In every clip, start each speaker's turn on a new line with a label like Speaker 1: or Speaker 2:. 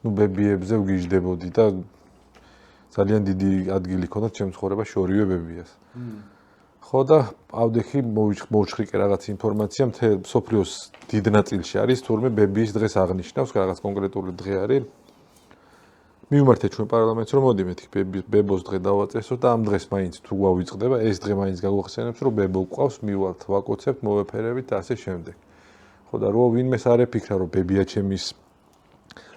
Speaker 1: ნუ ბებიებზე ვგიჟდებოდი და ძალიან დიდი ადგილი ჰქონდა ჩემს ცხოვრებაში ორივე ბებიას. ხო და ავდექი მოვჩხრიკე რაღაც ინფორმაცია მთელ სოფლიოს დიდ ნაწილში არის თურმე ბებიის დღეს აღნიშნავს რაღაც კონკრეტული დღე არის. მივმართეთ ჩვენ პარლამენტს რომ მოდი მეთქი ბებოს დღე დავაწესო და ამ დღეს მაინც თუ გვავიწყდება ეს დღე მაინც გაგვახსენებს რომ ბებო გვყავს მივალთ ვაკოცებთ მოვეფერებით და ასე შემდეგ. ხო და რო ვინმეს არ ეფიქრა რომ ბებია ჩემის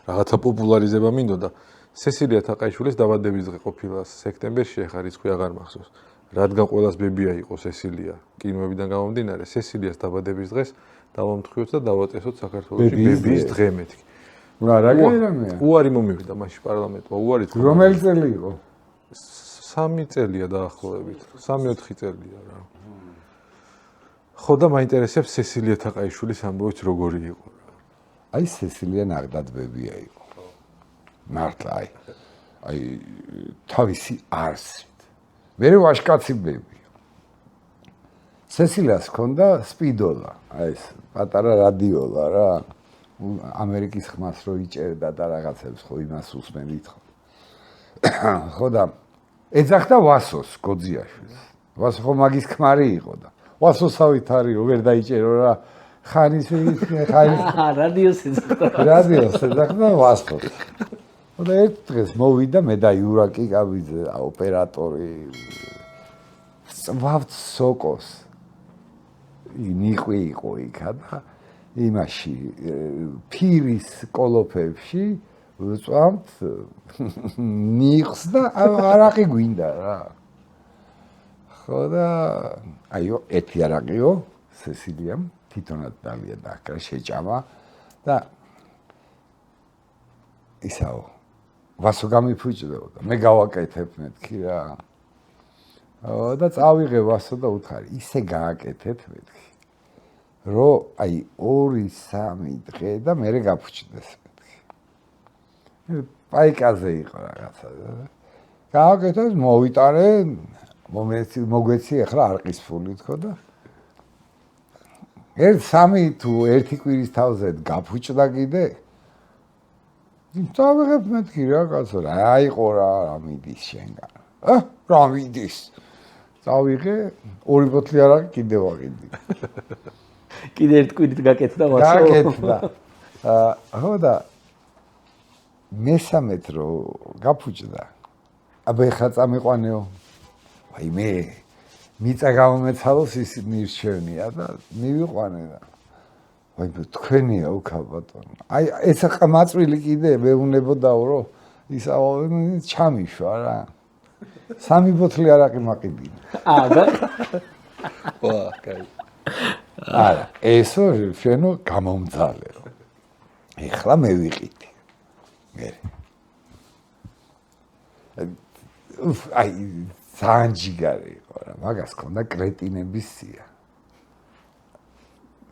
Speaker 1: რაღაცა პოპულარიზება მინდოდა სესილია თაყაიშვილის დაბადების დღე ყოფილა სექტემბერში ახლა რიცხვი აღარ მახსოვს. რადგან ყველას ბებია იყო სესილია კინოებიდან გამომდინარე სესილიას დაბადების დღეს დავამთხიოთ და დავაწესოთ საქართველოში ბებიის დღე მეთქი.
Speaker 2: რა გერამია?
Speaker 1: უარი მომივიდა მაშინ პარლამენტმა, უარი თქვა.
Speaker 2: რომელი წელი იყო?
Speaker 1: 3 წელია დაახლოებით, 3-4 წელია რა. ხო და მაინტერესებს სესილია თაყაიშვილის ამბავით როგორი იყო.
Speaker 2: აი სესილია ნახდად ბებია იყო. მართლა აი თავისი არსით. მე ვაშკაცი ბებია. სესილიას ჰქონდა სპიდოლა, აი ეს პატარა რადიოლა რა. ამერიკის ხმას რო იჭერდა და რაღაცებს ხო იმას უსმენით ხო. ხო და ეძახდა ვასოს გოძიაშვილს. ვასო ხო მაგის ქმარი იყო და ვასოსავით არის ვერ დაიჭერო რა ხანის
Speaker 3: რადიოს ეძახდა.
Speaker 2: რადიოს ეძახდა ვასოს. ხო და ერთ დღეს მოვიდა მე და იურაკი გავიძე ოპერატორი ვავთ სოკოს ნიყვი იყო იქა და იმაში ფირის კოლოფებში ვწვავთ ნიხს და არაყი გვინდა რა. ხო და აიო ერთი არაყიო სესილიამ თვითონაც დავია და აკრა შეჭამა და ისაო ვასო გამიფუჭდებოდა მე გავაკეთებ მეთქი რა. და წავიღე ვასო და უთხარი ისე გააკეთეთ მეთქი. რო აი 2-3 დღე და მე გაფუჭდეს მეთქი. პაიკაზე იყო რაღაცა. გააკეთეს მოვიტარე მოგვეცი ახლა არყის ფული თქო და ერთ 3 თუ 1 კვირის თავზე გაფუჭდა კიდე დავიღებ მეთქი რა კაცო რა აიყო რა მიდის შენგან რა მიდის დავიღე 2 ბოთლი არაყი კიდე ვაყიდი
Speaker 3: კიდე ერთ კვირით გაკეთდა ვასო
Speaker 2: გაკეთდა ხო და მესამედ რო გაფუჭდა აბა ეხლა წამიყვანეო აი მე მიწა გამომეცალოს ის ნირჩევნია და მივიყვანე და აი თქვენია უკა ბატონო აი ეს ყმაწვილი კიდე მეუნებოდაო რომ ისა ჩამიშვა რა 3 ბოთლი არაყი მაყიდი
Speaker 1: ვა კაი
Speaker 2: არა ესო შენო გამომძალეო ეხლა მე ვიყიდი მე აი სანჯიგარი იყო რა მაგას ქონდა კრეტინების სია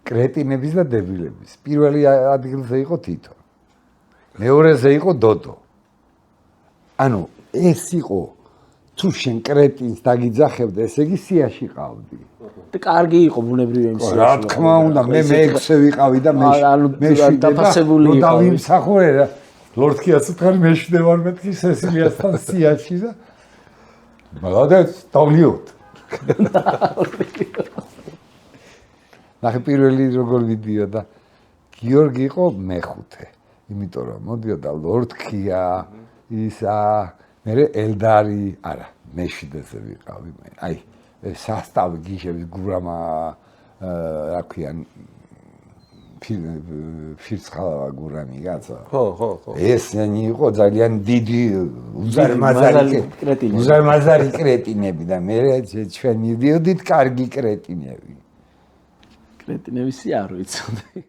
Speaker 2: კრეტინების და დებილების პირველი ადგილზე იყო თითო მეორეზე იყო დოდო ანუ ეს იყო თუ შენ კრეტინს დაგიძახებდა ესე იგი სიაში ყავდი
Speaker 3: და კარგი იყო ბუნებრივი იმ სიაში
Speaker 2: რა თქმა უნდა მე მე-6 ვიყავი და მე
Speaker 3: დაფასებული იყო
Speaker 2: დავიმსახურე რა ლორდქიას უთხარი მე-7 ვარ მეთქი სესილიასთან სიაში და молодец დავლიოთ ნახე პირველი როგორ ვიდიოდა გიორგი იყო მე-5 იმიტომ რომ მოდიოდა ლორდქია ისა მე ელდარი არა მე-7-ზე ვიყავი მე აი სასტავი გიშების გურამა რა ქვიან ფირცხალავა გურამი გაცა
Speaker 1: ხო
Speaker 2: ესენი იყო ძალიან დიდი უზარმაზარი კრეტინები და მე ჩვენ მივიდოდით კარგი კრეტინები
Speaker 3: კრეტინების სია არ ვიცოდი